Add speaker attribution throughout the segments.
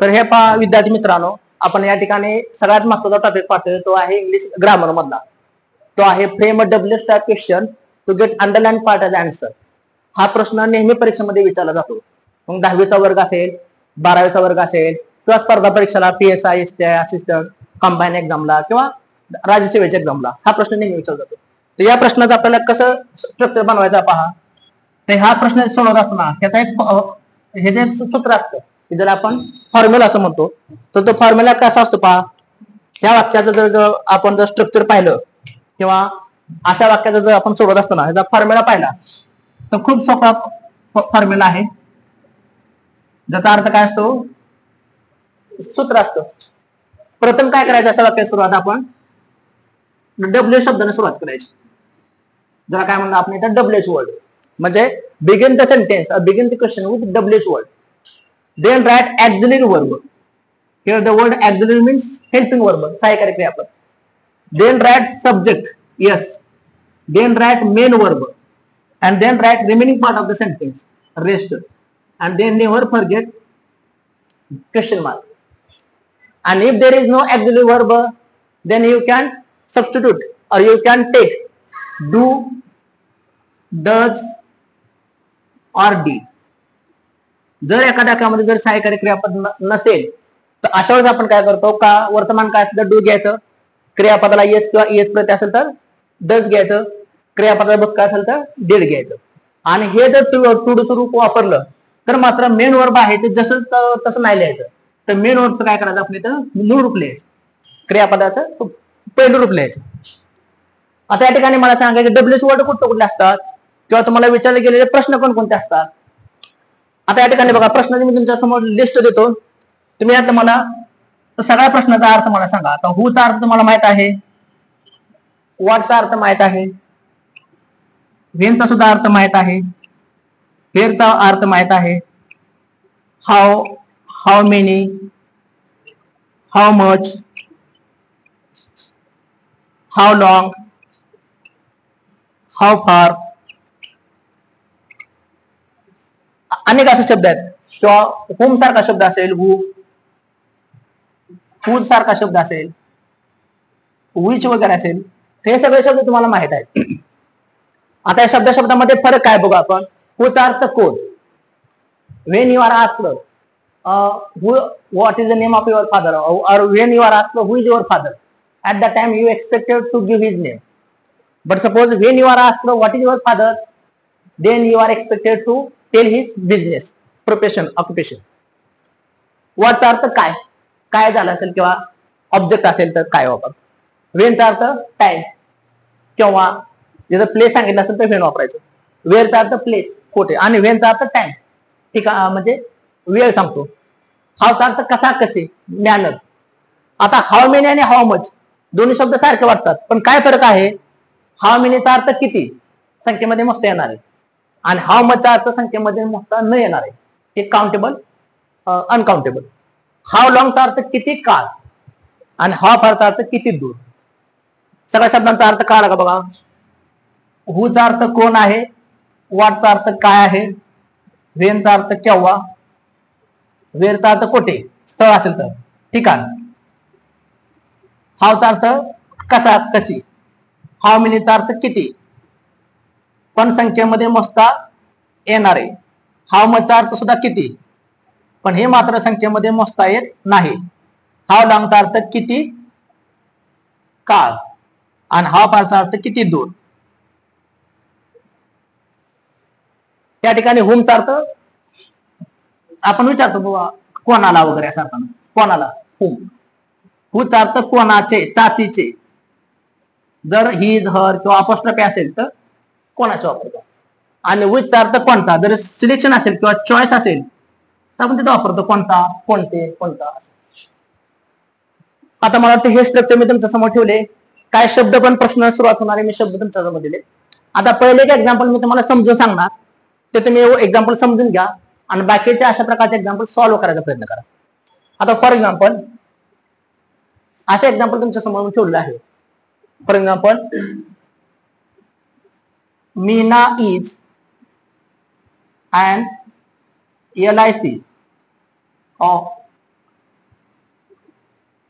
Speaker 1: तर हे पहा विद्यार्थी मित्रांनो, आपण या ठिकाणी सगळ्यात महत्त्वाचा टॉपिक पाहतोय तो आहे इंग्लिश ग्रामर मधला. तो आहे frame a W star question to get underline part as answer. हा प्रश्न नेहमी परीक्षेमध्ये विचारला जातो. मग 10वीचा वर्ग असेल, 12वीचा वर्ग असेल किंवा स्पर्धा परीक्षेला PSI, STI असिस्टंट, कंबाईन एक्झामला किंवा राज्यसेवेच्या एक्झामला हा प्रश्न नेहमी विचारला जातो. तर या प्रश्नाचं आपल्याला कसं स्ट्रक्चर बनवायचं पहा. तर हा प्रश्न सोडवत असताना त्याचा हे जे सूत्र असतं ज्याला आपण फॉर्म्युला असं म्हणतो, तर तो फॉर्म्युला कसा असतो पहा. या वाक्याचं जर आपण जर स्ट्रक्चर पाहिलं किंवा अशा वाक्याचं जर आपण सोडवत असताना ह्याचा फॉर्म्युला पाहिला तर खूप सोपा फॉर्म्युला आहे. ज्याचा अर्थ काय असतो, सूत्र असतं. प्रथम काय करायचं, अशा वाक्याची सुरुवात आपण डब्ल्यू शब्दाने सुरुवात करायची. जरा काय म्हणतो आपण इथं डब्ल्यूएच वर्ड, म्हणजे begin the sentence begin the question with WH word. Then write auxiliary verb. Here the word auxiliary means helping verb, सहाय्यकारी क्रियापद. Then write subject, yes. Then write main verb, and then write remaining part of the sentence, rest. And then never forget question mark. And if there is no auxiliary verb, then you can substitute or you can take do, does or did. जर एखाद्या कामामध्ये जर सहाय्यकारी क्रियापद नसेल तर अशा वेळेस आपण काय करतो, का वर्तमान काय असेल तर डू घ्यायचं, क्रियापदाला येस किंवा एस प्रत्यय असेल तर डज घ्यायचं, क्रियापदाला भूतकाळ असेल तर डिड घ्यायचं. आणि हे जर टू डूचं रूप वापरलं तर मात्र मेन वर्ब आहे ते जसं तसं नाही लिहायचं. तर मेन वर्बचं काय करायचं, आपण इथं मूळ रूप लिहायचं, क्रियापदाचं पहिलं रूप लिहायचं. आता या ठिकाणी मला सांगा की डब्ल्यूएच वर्ड कुठले असतात किंवा तुम्हाला विचारले गेलेले प्रश्न कोणकोणते असतात. आता या ठिकाणी बघा, प्रश्नाची मी तुमच्या समोर लिस्ट देतो. तुम्ही आता मला सगळ्या प्रश्नाचा अर्थ मला सांगा. आता हूचा अर्थ तुम्हाला माहित आहे, व्हॉटचा अर्थ माहित आहे, व्हेनचा सुद्धा अर्थ माहित आहे, वेअरचा अर्थ माहित आहे, how, how many, how much, how long, how फार, अनेक असे शब्द आहेत. किंवा होम सारखा शब्द असेल, हू, फूड सारखा शब्द असेल, विच वगैरे असेल, हे सगळे शब्द तुम्हाला माहित आहेत. आता या शब्दामध्ये फरक काय बघू आपण. हूचा अर्थ कोण, when you are asked what is the name of your father, or when you are asked who is your father, at that time you expected to give his name. But suppose when you are asked what is your father, then you are expected to tell his business, profession, occupation. What अर्थ काय, काय झालं असेल किंवा object असेल तर काय वापर. वेनचा अर्थ टाइम किंवा ज्याचं प्लेस सांगितलं असेल तर वेन वापरायचं. वेअरचा अर्थ प्लेस कोठे, आणि वेनचा अर्थ टाइम, ठीक आहे, म्हणजे वेळ सांगतो. हाऊचा अर्थ कसा, कसे, मॅनर. आता हाऊ मेनी आणि हाऊ मच दोन्ही शब्द सारखे वाटतात, पण काय फरक आहे. हाऊ मेनीचा अर्थ किती, संख्येमध्ये मोजता येणार आहे, आणि हाऊ मचचा अर्थ संख्येमध्ये मोजता न येणार आहे, हे काउंटेबल, अनकाउंटेबल. हाऊ लॉंगचा अर्थ किती काळ, आणि हाऊ फारचा अर्थ किती दूर. सगळ्या शब्दांचा अर्थ कळाला का बघा. हूचा अर्थ कोण आहे, व्हॉटचा अर्थ काय आहे, वेनचा अर्थ केव्हा, वेअरचा अर्थ कोठे, स्थळ असेल तर, ठिकाण. हाऊचा अर्थ कसा, कशी, हाऊ मेनीचा अर्थ किती, पण संख्येमध्ये मोजता येणार आहे. हाऊ मचचा अर्थ सुद्धा किती, पण हे मात्र संख्येमध्ये मोजता येत नाही. हाऊ लॉंगचा अर्थ किती काळ, आणि हाऊ फारचा अर्थ किती दूर. या ठिकाणी होमचा अर्थ आपण विचारतो बाबा कोणाला वगैरे असा, कोणाला, होम. हूचा अर्थ कोणाचे, चाचीचे. जर हिज, हर किंवा अपोस्ट्रोफी असेल तर कोणाचे वापरतो. आणि विचचा अर्थ कोणता, जर सिलेक्शन असेल किंवा चॉईस असेल तर आपण तिथे वापरतो कोणता, कोणते, कोणता. आता मला वाटतं हे स्ट्रक्चर मी तुमच्या समोर ठेवले. काय शब्द पण प्रश्न सुरुवात होणारे मी शब्द तुमच्या समोर दिले. आता पहिले एक एक्झाम्पल मी तुम्हाला समजून सांगणार, ते तुम्ही एक्झाम्पल समजून घ्या आणि बाकीचे अशा प्रकारचे एक्झाम्पल सॉल्व्ह करायचा प्रयत्न करा. आता फॉर एक्झाम्पल असं एक्झाम्पल तुमच्या समोर ठेवलेलं आहे. For example, Meena is an LIC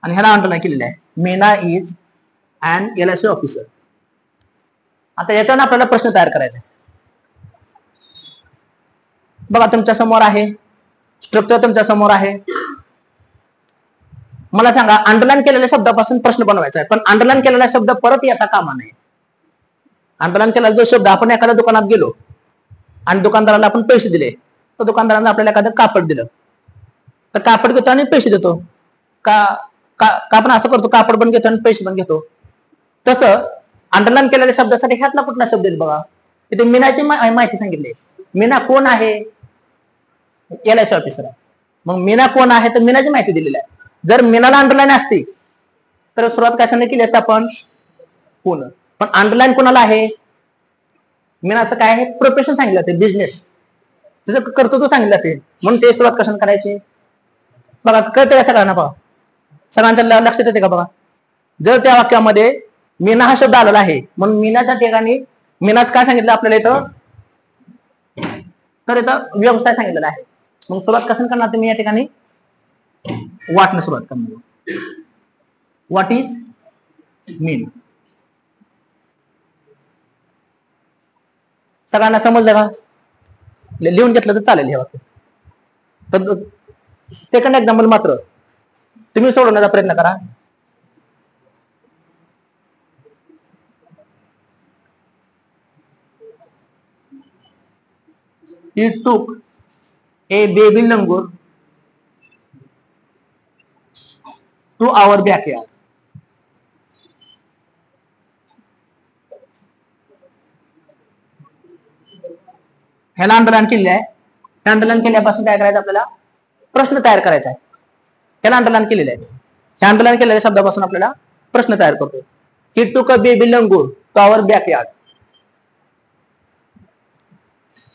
Speaker 1: आणि ह्याला अंडरलाईन केलेलं आहे, Meena is an LIC officer. आता याच्यानं आपल्याला प्रश्न तयार करायचा आहे. बघा तुमच्या समोर आहे स्ट्रक्चर, तुमच्या समोर आहे. मला सांगा अंडरलाईन केलेल्या शब्दापासून प्रश्न बनवायचा आहे, पण अंडरलाईन केलेला शब्द परत येता कामा नये. अंडरलाईन केलेला जो शब्द, आपण एखाद्या दुकानात गेलो आणि दुकानदाराला आपण पैसे दिले, तर दुकानदाराने आपल्याला एखादं कापड दिलं, तर कापड घेतो आणि पैसे देतो का आपण असं करतो, कापड पण घेतो आणि पैसे पण घेतो. तसं अंडरलाईन केलेल्या शब्दासाठी ह्यातला कुठला शब्द येईल बघा. इथे मीनाची माहिती सांगितली. मीना कोण आहे? LIC ऑफिसर आहे. मग मीना कोण आहे तर मीनाची माहिती दिलेली आहे. जर मीनाला अंडरलाईन असती तर सुरुवात कशाने केली असते आपण? कोण. पण अंडरलाईन कोणाला आहे? मीनाचं काय आहे? प्रोफेशन सांगितलं ते, बिझनेस, तुझं कर्तृत्व सांगितलं ते, म्हणून ते सुरुवात कशाने करायची? बघा कळते का सगळ्यांना? बघा सगळ्यांच्या लक्षात येते का? बघा जर त्या वाक्यामध्ये मीना हा शब्द आलेला आहे, म्हणून मीनाच्या ठिकाणी मीनाच काय सांगितलं आपल्याला इथं? तर इथं व्यवसाय सांगितलेला आहे. मग सुरुवात कशाने करणार तुम्ही या ठिकाणी? वाटणं सुरुवात करणार. व्हॉट इज मीन. सगळ्यांना समजलं का? लिहून घेतलं तर चालेल हे वाक्य. तर सेकंड एक्झाम्पल मात्र तुम्ही सोडवण्याचा प्रयत्न करा. He took a baby langur to our backyard. ह्याला अंडरलाईन केलेलं आहे. अंडरलाईन केल्यापासून काय करायचं आपल्याला? प्रश्न तयार करायचा आहे. ह्याला अंडरलाईन केलेलं आहे. ह्या अंडरलाईन केलेल्या शब्दापासून आपल्याला प्रश्न तयार करतो. He took a baby langur to our backyard.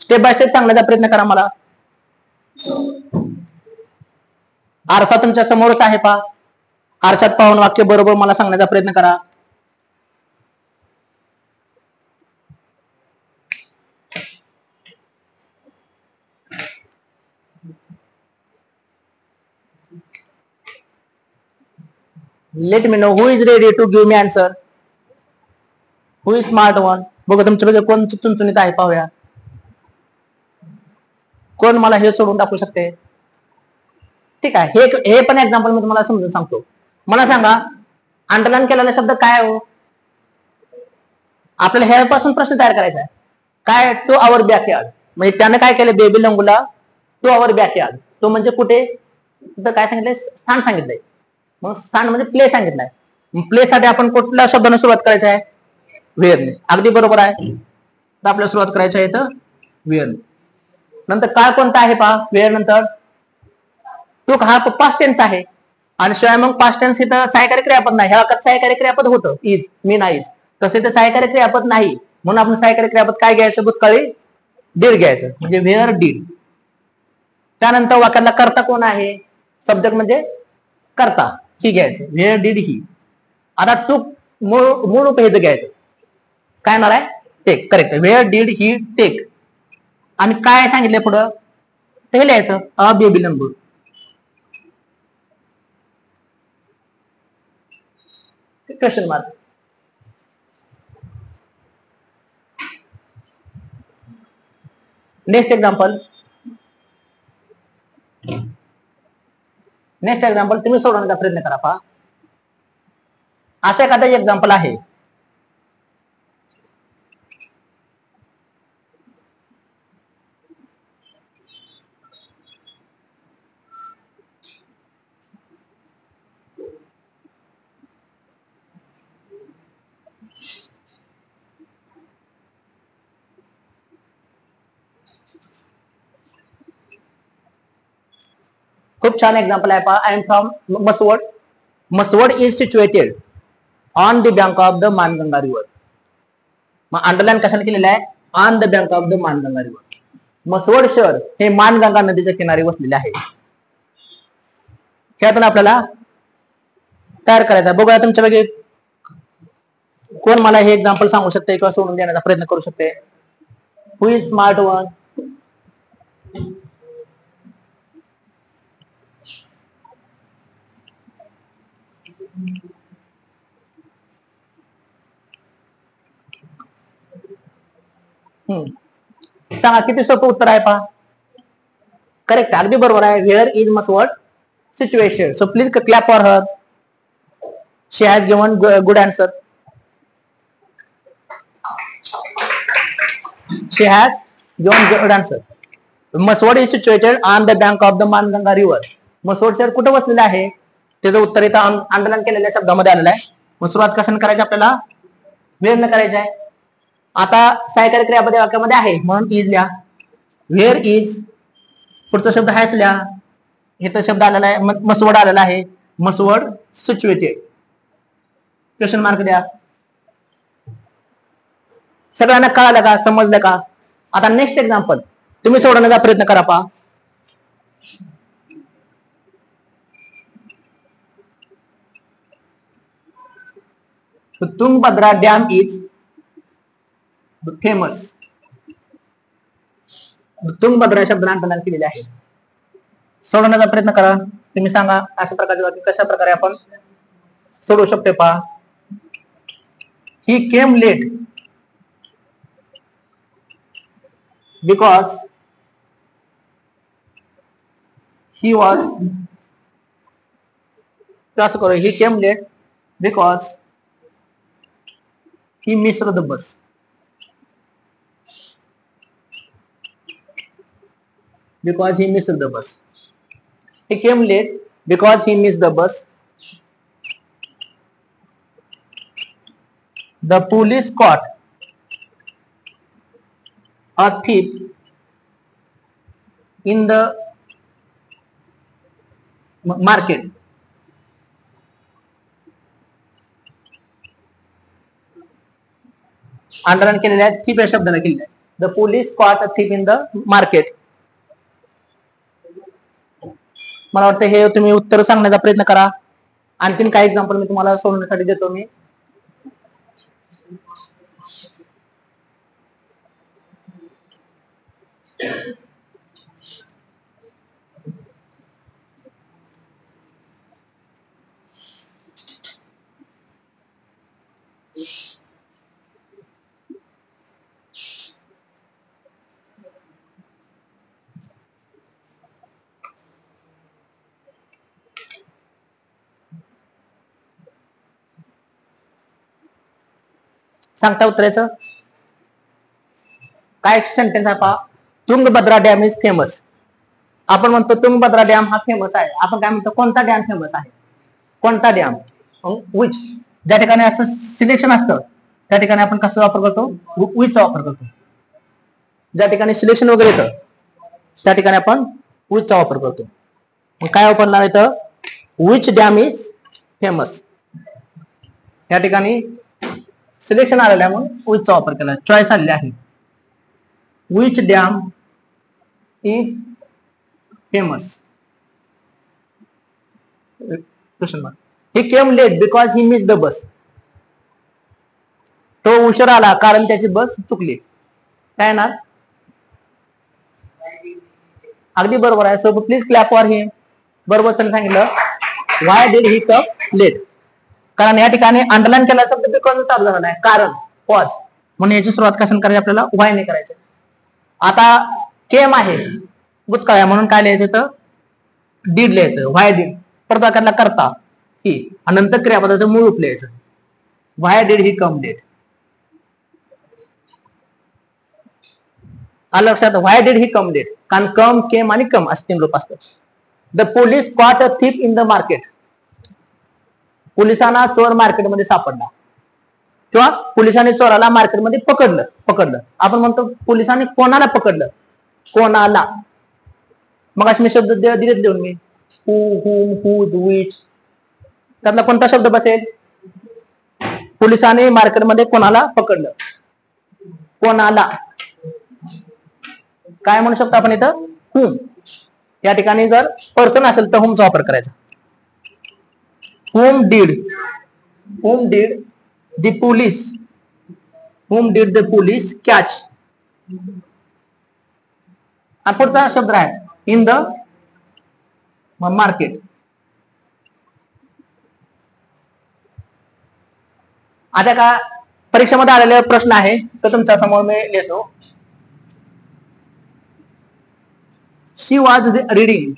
Speaker 1: Step by step सांगण्याचा प्रयत्न करा मला. आरसा तुमच्या समोरच आहे पहा. आरशात पाहून वाक्य बरोबर मला सांगण्याचा प्रयत्न करा. Let me know who is ready to give me answer. Who is smart one? बघा तुमच्यापैकी कोण चुनचुनीत आहे पाहूया. कोण मला हे सोडून दाखवू शकते? ठीक आहे, हे पण एक्झाम्पल मी तुम्हाला समजून सांगतो. मला सांगा अंडरलाईन केलेला शब्द काय हो? आपल्याला ह्यापासून प्रश्न तयार करायचा आहे. काय? To our backyard. म्हणजे त्याने काय केलं? बेबी लंगूला टू आवर बॅकयार्ड. तो म्हणजे कुठे? तिथं काय सांगितलंय? स्थान सांगितलंय. मग स्थान म्हणजे प्ले सांगितलंय. प्ले साठी आपण कुठल्या शब्दाने सुरुवात करायची आहे? वेअरने. अगदी बरोबर आहे. तर आपल्याला सुरुवात करायची आहे तर वेअरने. नंतर काळ कोणता आहे पहा? वेअर नंतर टूक हा पास्ट टेन्स आहे. आणि शिवाय मग पास्ट टेन्स इथं सहायकारी क्रियापद नाही. ह्या वाक्यात सहायकारी क्रियापद होतं इज, मीना इज. तसे तर सहायकारी क्रियापद नाही, म्हणून आपण सहायकारी क्रियापद काय घ्यायचं? भूतकाळी डीड घ्यायचं, म्हणजे वेअर डीड. त्यानंतर वाक्यातला कर्ता कोण आहे? सब्जेक्ट म्हणजे कर्ता, ही घ्यायचं, वेअर डीड ही. आता टूक मूळ रूप हे घ्यायचं. काय येणार आहे? Take. Correct. Where did he take. आणि काय सांगितलंय पुढं? ते लिहायचं, a baby langur. Question mark. Next example. Next example तुम्ही सोडवण्याचा प्रयत्न करा पहा. असं एखादं एक्झाम्पल आहे. खूप छान एक्झाम्पल आहे पहा. I am from Mhaswad. Mhaswad is situated on the bank of the Manganga river. मग अंडरलाईन कशाने केलेलं आहे? On the bank of the Manganga river. Mhaswad शहर हे मानगंगा नदीच्या किनारी वसलेले आहे. त्यातून आपल्याला तयार करायचा. बघूया तुमच्यापैकी कोण मला हे एक्झाम्पल सांगू शकते किंवा सोडून देण्याचा प्रयत्न करू शकते? हु इज स्मार्ट वन? सांगा किती सोपं उत्तर आहे पहा. करेक्ट, अगदी बरोबर आहे. Where is must situation. So please clap for her. She has given good answer. She has given good answer. Mhaswad is situated on the bank of the Manganga river. Mhaswad शहर कुठं वसलेलं आहे? त्याचं उत्तर इथं अंडरलाईन केलेल्या शब्दामध्ये आलेलं आहे. मग सुरुवात कशाने करायची आपल्याला? वेअर न करायची आहे. आता सहाय्यकारी क्रियापद वाक्यामध्ये आहे म्हणून इज लिहा. वेअर इज, पुढचा शब्द हायच लिहा. इथं शब्द आलेला आहे, मसवड आलेला आहे. मसवड सिच्युएटेड. क्वेश्चन मार्क द्या. सगळ्यांना कळालं का? समजलं का? आता नेक्स्ट एक्झाम्पल तुम्ही सोडवण्याचा प्रयत्न करा पहा. Tungabhadra dam is famous. Tungabhadra शब्दाला अंडरलाईन केलेले आहे. सोडवण्याचा प्रयत्न करा. तुम्ही सांगा अशा प्रकारचे वाक्य कशा प्रकारे आपण सोडवू शकतो पहा. He came late because he was, कसं करू, he came late because he missed the bus. Because he missed the bus. He came late because he missed the bus. The police caught a thief in the market. Underline केलेले आहे. thief या शब्दाला केलेले आहे. The police caught a thief in the market. मला वाटतं हे तुम्ही उत्तर सांगण्याचा प्रयत्न करा. आणखीन काही एक्झाम्पल मी तुम्हाला सोडवण्यासाठी देतो. मी सांगता उत्तराचं काय सेंटेन्स आहे पहा. Tungabhadra dam is famous. आपण म्हणतो तुंगभद्रा डॅम हा फेमस आहे. आपण काय म्हणतो, कोणता डॅम फेमस आहे? कोणता डॅम, विच. ज्या ठिकाणी असं सिलेक्शन असतं त्या ठिकाणी आपण कसं वापर करतो? विचचा वापर करतो. ज्या ठिकाणी सिलेक्शन वगैरे येतं त्या ठिकाणी आपण विचचा वापर करतो. मग काय वापरणार इथं? Which dam is famous. या ठिकाणी सिलेक्शन आलेलं आहे म्हणून विचचा वापर केला. चॉईस आलेली आहे. Which dam is famous. Question mark. He came late because he miss the bus. तो उशीर आला कारण त्याची बस चुकली. काय ना, अगदी बरोबर आहे. सो प्लीज क्लॅप फॉर हिम. बरोबर त्यांनी सांगितलं. व्हाय डिड ही कम लेट. कारण या ठिकाणी अंडरलाईन केला शब्द बिकॉज चालू झाला नाही, कारण पॉज. म्हणून याची सुरुवात कशाने करायची आपल्याला? व्हाय ने करायची. आता केम आहे, भूतकाळ आहे, म्हणून काय लिहायचं तर डीड लिहायचं. Why did. परत वाक्यातला करता ही, आणि नंतर क्रियापदाचं मूळ रूप लिहायचं. व्हाय डिड ही कम लेट. आलं लक्षात? व्हाय डिड ही कम लेट. कारण कम, केम आणि कम असे 3 रूप असतात. The police caught a thief in the market. पोलिसांना चोर मार्केटमध्ये सापडला, किंवा पोलिसांनी चोराला मार्केटमध्ये पकडलं. आपण म्हणतो पोलिसांनी कोणाला पकडलं? कोणाला. मग असे मी शब्द दिलेत लिहून मी. हू, हुम, हुज, विच. त्यातला कोणता शब्द बसेल? पोलिसांनी मार्केटमध्ये कोणाला पकडलं? कोणाला. काय म्हणू शकतो आपण इथं? हुम. या ठिकाणी जर पर्सन असेल तर हुमचा वापर करायचा. Whom did the police catch? हा पुढचा शब्द आहे. In the market. आता का परीक्षेमध्ये आलेले प्रश्न आहे तर तुमच्या समोर मी लिहितो. She was reading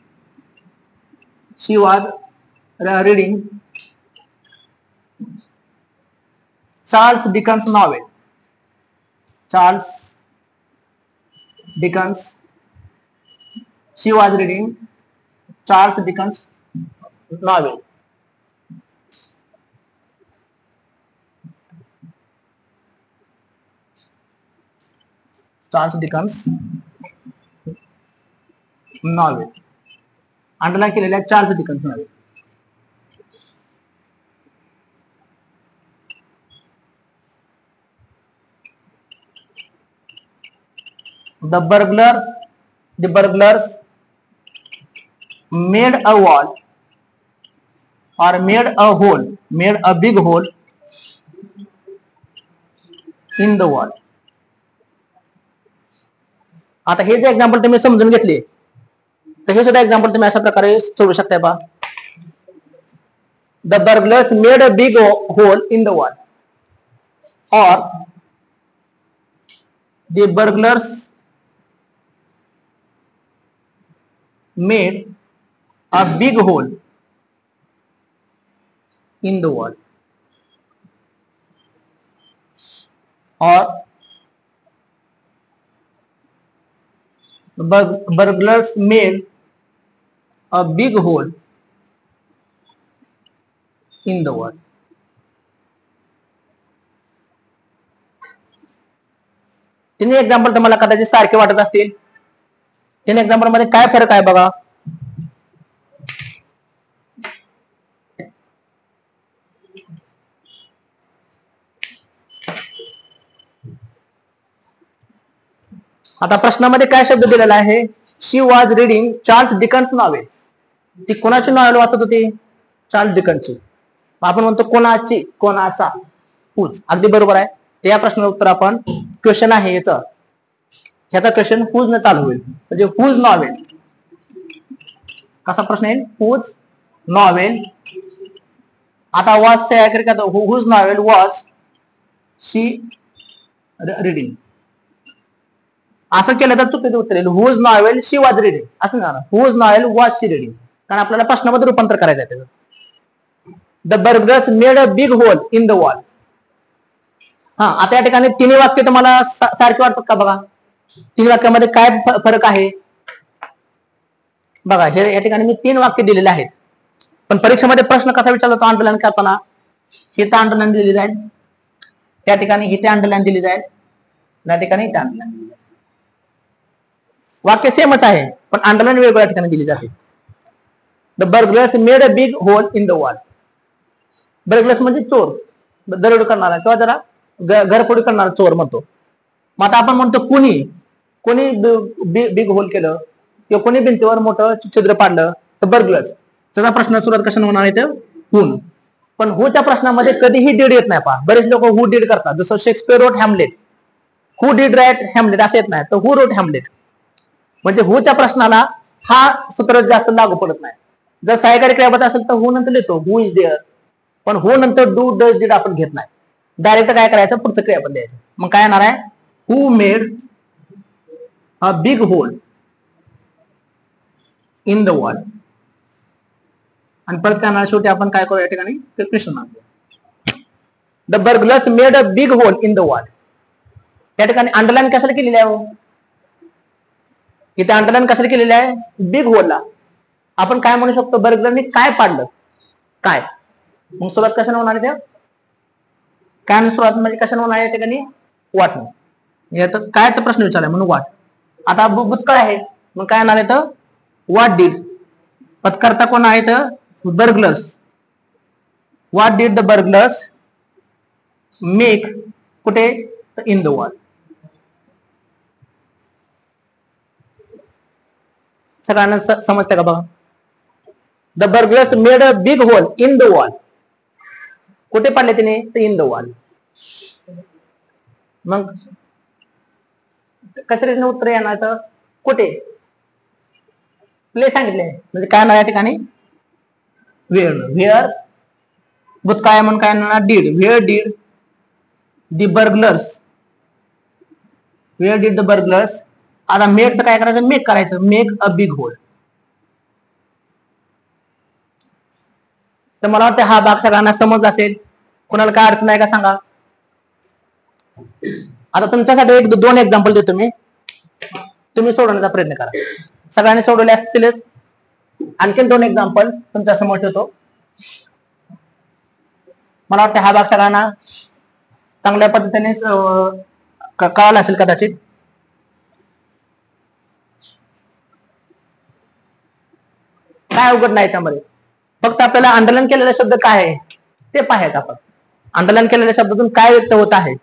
Speaker 1: Charles Dickens novel. Charles Dickens. She was reading Charles Dickens novel. Charles Dickens novel. Underline केलेल्या Charles Dickens novel. The burglars made a wall or made a big hole in the wall. आता हे जे example तुम्ही समजून घेतले तर हे सुद्धा एक्झाम्पल तुम्ही अशा प्रकारे सोडू शकताय पहा. The burglars made a big hole in the wall, or the burglars made a big hole in the wall, or burglars made a big hole in the wall. तिन्ही एक्झाम्पल तुम्हाला कदाचित सारखे वाटत असतील. तीन एक्झाम्पल मध्ये काय फरक आहे बघा. आता प्रश्नामध्ये काय शब्द दिलेला आहे. She was reading Charles Dickens novel. ती कोणाची नॉवेल वाचत होती. चार्ल्स डिकन्सची. आपण म्हणतो कोणाची, कोणाचा, हुज. अगदी बरोबर आहे. या प्रश्नाचं उत्तर आपण क्वेश्चन आहे ह्याचा क्वेश्चन हुज ने चालू होईल. म्हणजे हुज नॉवेल. कसा प्रश्न येईल. Whose novel. आता वॉज से आकर का whose novel was she reading. असं केलं तर चुकीचं उत्तर येईल. Whose novel she was reading असं नाही. Whose novel was she reading. कारण आपल्याला प्रश्नामध्ये रूपांतर करायचं आहे त्याचं. The burgers made a big hole in the wall. हा, आता या ठिकाणी तिन्ही वाक्य तुम्हाला सारखे वाटतात का बघा. तीन वाक्यामध्ये काय फरक आहे बघा. हे या ठिकाणी मी 3 वाक्य दिलेले आहेत. पण परीक्षेमध्ये प्रश्न कसा विचारला तो अंडरलाईन करताना हे तर अंडरलाईन दिली जाईल, त्या ठिकाणी इथे अंडरलाईन दिली जाईल, या ठिकाणी इथे अंडरलाईन दिली जाईल. वाक्य सेमच आहे पण अंडरलाईन वेगवेगळ्या ठिकाणी दिली जाते. The burglars made a big hole in the wall. Burglars म्हणजे चोर, दरोड करणारा किंवा जरा घरफोडी करणारा चोर म्हणतो. मग आता आपण म्हणतो कोणी बिग होल केलं किंवा कोणी भिंतीवर मोठं छिद्र पाडलं तर बर्गलर्स. त्याचा प्रश्न सुरुवात कशाने होणार आहे तर हून. पण हूच्या प्रश्नामध्ये कधीही डीड येत नाही. पहा बरेच लोक हू डीड करतात. जसं Shakespeare wrote Hamlet, who did write Hamlet असं येत नाही तर हू रोट हॅमलेट. म्हणजे हूच्या प्रश्नाला हा सूत्र जास्त लागू पडत नाही. जर सहाय्यकारी क्रियापद असेल तर हू नंतर लिहितो हू इज देअर. पण हू नंतर डू डज डीड आपण घेत नाही. डायरेक्ट काय करायचं पुढचं क्रियापद द्यायचं. मग काय येणार आहे who made a big hole in the wall. आणि परत काय शेवटी आपण काय करू या ठिकाणी क्वेश्चन आणतो. The burglars made a big hole in the wall. या ठिकाणी अंडरलाईन कशाला केलेली आहे. इथे अंडरलाईन कशाला केलेली आहे बिग होलला. आपण काय म्हणू शकतो बर्गलरने काय पाडलं काय. मग सुरुवात कशाने होणार आहे त्या काय सुरुवात म्हणजे कशाने होणार आहे या ठिकाणी वाटणं. यात काय तर प्रश्न विचारलाय म्हणून वाट. आता भूतकाळ आहे मग काय येणार आहे तर व्हॉट डीड. पदकर्ता कोण आहे तर burglars. What did the burglars make कुठे इन द वॉल. सगळ्यांना समजतं का बघा. The burglars made a big hole in the wall. कुठे पाडले तिने इन द वॉल. मग कशाने उत्तर येणार तर कुठे प्ले सांगितले म्हणजे काय येणार या ठिकाणी वेळ. व्हेअर भूतकाळ म्हणून काय येणार did. Where did the burglars, where did the burglars आता मेकचं काय करायचं, मेक करायचं, मेक अ बिग होल. तर मला वाटतं हा भाग सगळ्यांना समज असेल. कोणाला काय अडचण आहे का सांगा. आता तुमच्यासाठी एक दोन एक्झाम्पल देतो मी, तुम्ही सोडवण्याचा प्रयत्न करा. सगळ्यांनी सोडवले असतीलच. आणखीन दोन एक्झाम्पल तुमच्या समोर ठेवतो. मला वाटतं हा भाग सगळ्यांना चांगल्या पद्धतीने कळाला असेल कदाचित. काय अवघड नाही याच्यामध्ये, फक्त आपल्याला अंडरलाईन केलेले शब्द काय आहे ते पाहायचं. आपण अंडरलाईन केलेल्या शब्दातून काय व्यक्त होत आहे.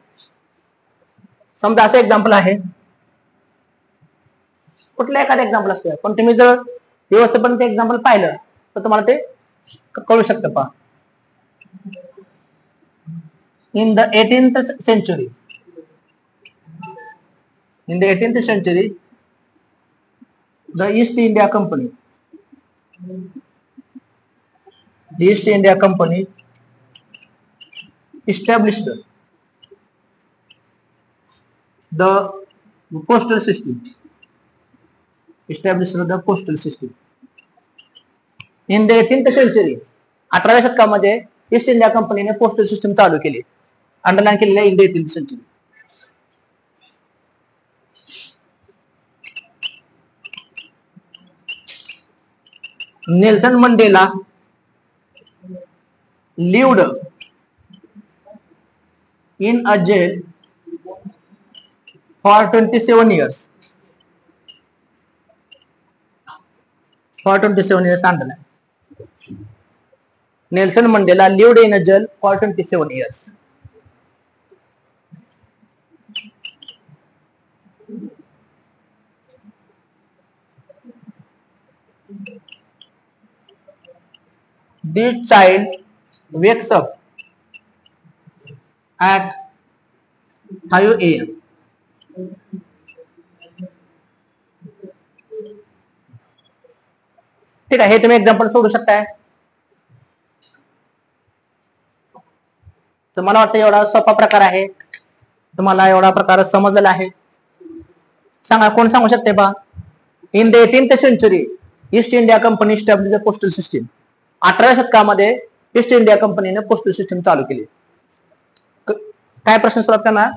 Speaker 1: समजा असं एक्झाम्पल आहे, कुठलं एखादं एक्झाम्पल असतं, पण तुम्ही जर व्यवस्थितपणे ते एक्झाम्पल पाहिलं तर तुम्हाला ते कळू शकतं. पहा, in the 18th century, the East India Company established the postal system. In the 18th century, 18व्या शतकामध्ये ईस्ट इंडिया कंपनीने पोस्टल सिस्टम चालू केली. अंडरलाईन केलेलं आहे in the 18th century. Nelson Mandela lived in a jail for 27 years. Underline. Nelson Mandela lived in a jail for 27 years. This child wakes up at 5 AM. ठीक आहे, हे तुम्ही example सोडू शकताय. तर मला वाटतं एवढा सोपा प्रकार आहे, तुम्हाला एवढा प्रकार समजलेला आहे. सांगा, कोण सांगू शकते बा. In the 18th century east India company establish the postal system. 18व्या शतकामध्ये ईस्ट इंडिया कंपनीने पोस्टल सिस्टम चालू केली. काय प्रश्न सुरुवात करणार.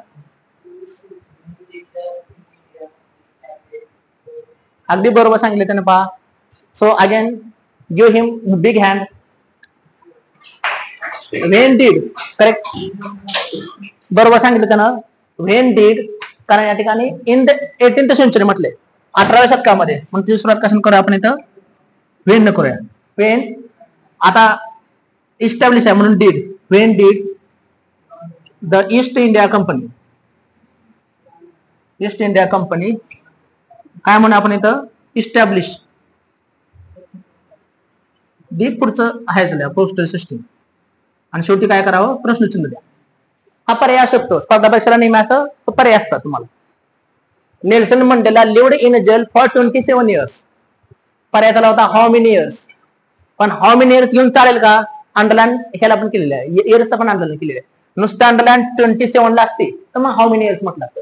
Speaker 1: अगदी बरोबर सांगितले त्याने पहा. So again give him big hand. When did, correct, बरोबर सांगितलं त्यानं. व्हेन डीड, कारण या ठिकाणी इन द 18th century म्हटले, 18व्या शतकामध्ये. मग ती सुरुवात कशाने करूया आपण, इथं व्हेन न करूया. व्हेन, आता इस्टॅब्लिश आहे म्हणून did. When did the East India Company, East India Company काय म्हणून आपण इथं इस्टॅब्लिश. दी पुढचं आहे झालं पोस्टल सिस्टीम, आणि शेवटी काय करावं, प्रश्नचिन्ह द्या. हा पर्याय असू शकतो, स्पर्धा परीक्षेला नेहमी असं पर्याय असतात तुम्हाला. Nelson Mandela lived in a jail for 27 years. पर्याय झाला होता हाऊ मेनी इयर्स. पण हाऊ मेनी इयर्स घेऊन चालेल का. अंडरलाईन ह्याला पण केलेलं आहे, इयर्सचं पण अंडरलाईन केलेलं आहे. नुसतं अंडरलाईन 27 ला असते तर मग हाऊ मेनी इयर्स म्हटलं असतं.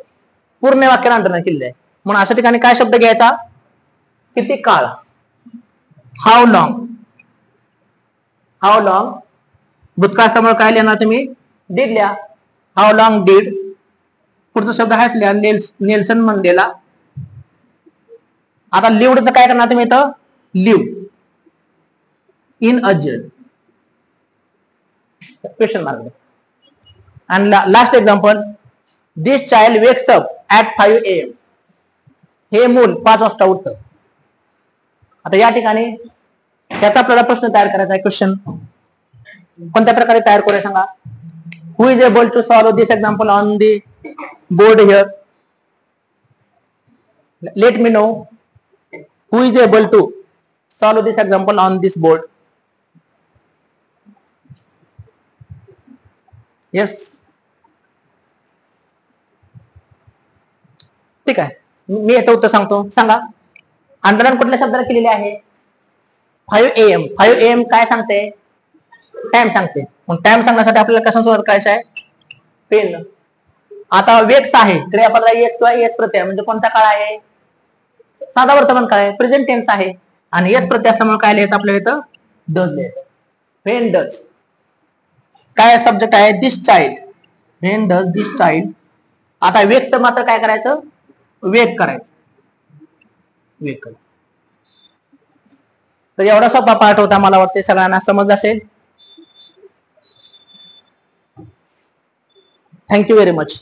Speaker 1: पूर्ण वाक्याला अंडरलाईन केलेलं आहे. म्हणून अशा ठिकाणी काय शब्द घ्यायचा, किती काळ. How long. हाऊ लॉंग, भूतकाळ समोर काय लिहिणार तुम्ही, डीड लिहा. हाऊ लॉंग डीड, पुढचा शब्द हाच लिहा, नेल्सन मंडेला. आता लिव्हडचं काय करणार तुम्ही इथं, live in a jail, question mark. आणि last example, this child wakes up at 5 AM. हे मूल 5 वाजता उठतं. आता या ठिकाणी त्याचा आपल्याला प्रश्न तयार करायचा आहे. क्वेश्चन कोणत्या प्रकारे तयार करूया सांगा. Who is able to solve this example on the board here. Let me know who is able to solve this example on this board. Yes, ठीक आहे, मी याचं उत्तर सांगतो. सांगा, अंडरलाईन कुठल्या शब्दाला केलेले आहे, 5 AM. 5 AM काय सांगते, टाइम सांगते. मग टाइम सांगण्यासाठी आपल्याला कशाने सुरुवात करायची आहे, पेन. आता वेक्स आहे, क्रियापदाला एस किंवा एस प्रत्यय, म्हणजे कोणता काळ आहे, साधा वर्तमान काळ आहे, प्रेझेंट टेन्स आहे. आणि याच प्रत्यय असल्यामुळे काय लिहायचं आपल्याला इथं डज लिहायचं. व्हेन डज काय सब्जेक्ट आहे this child. When does this child. आता वेगचं मात्र काय करायचं वेग करायचं. वेग करायचं. तर एवढा सोपा पाठ होता, मला वाटते सगळ्यांना समजलं असेल. Thank you very much.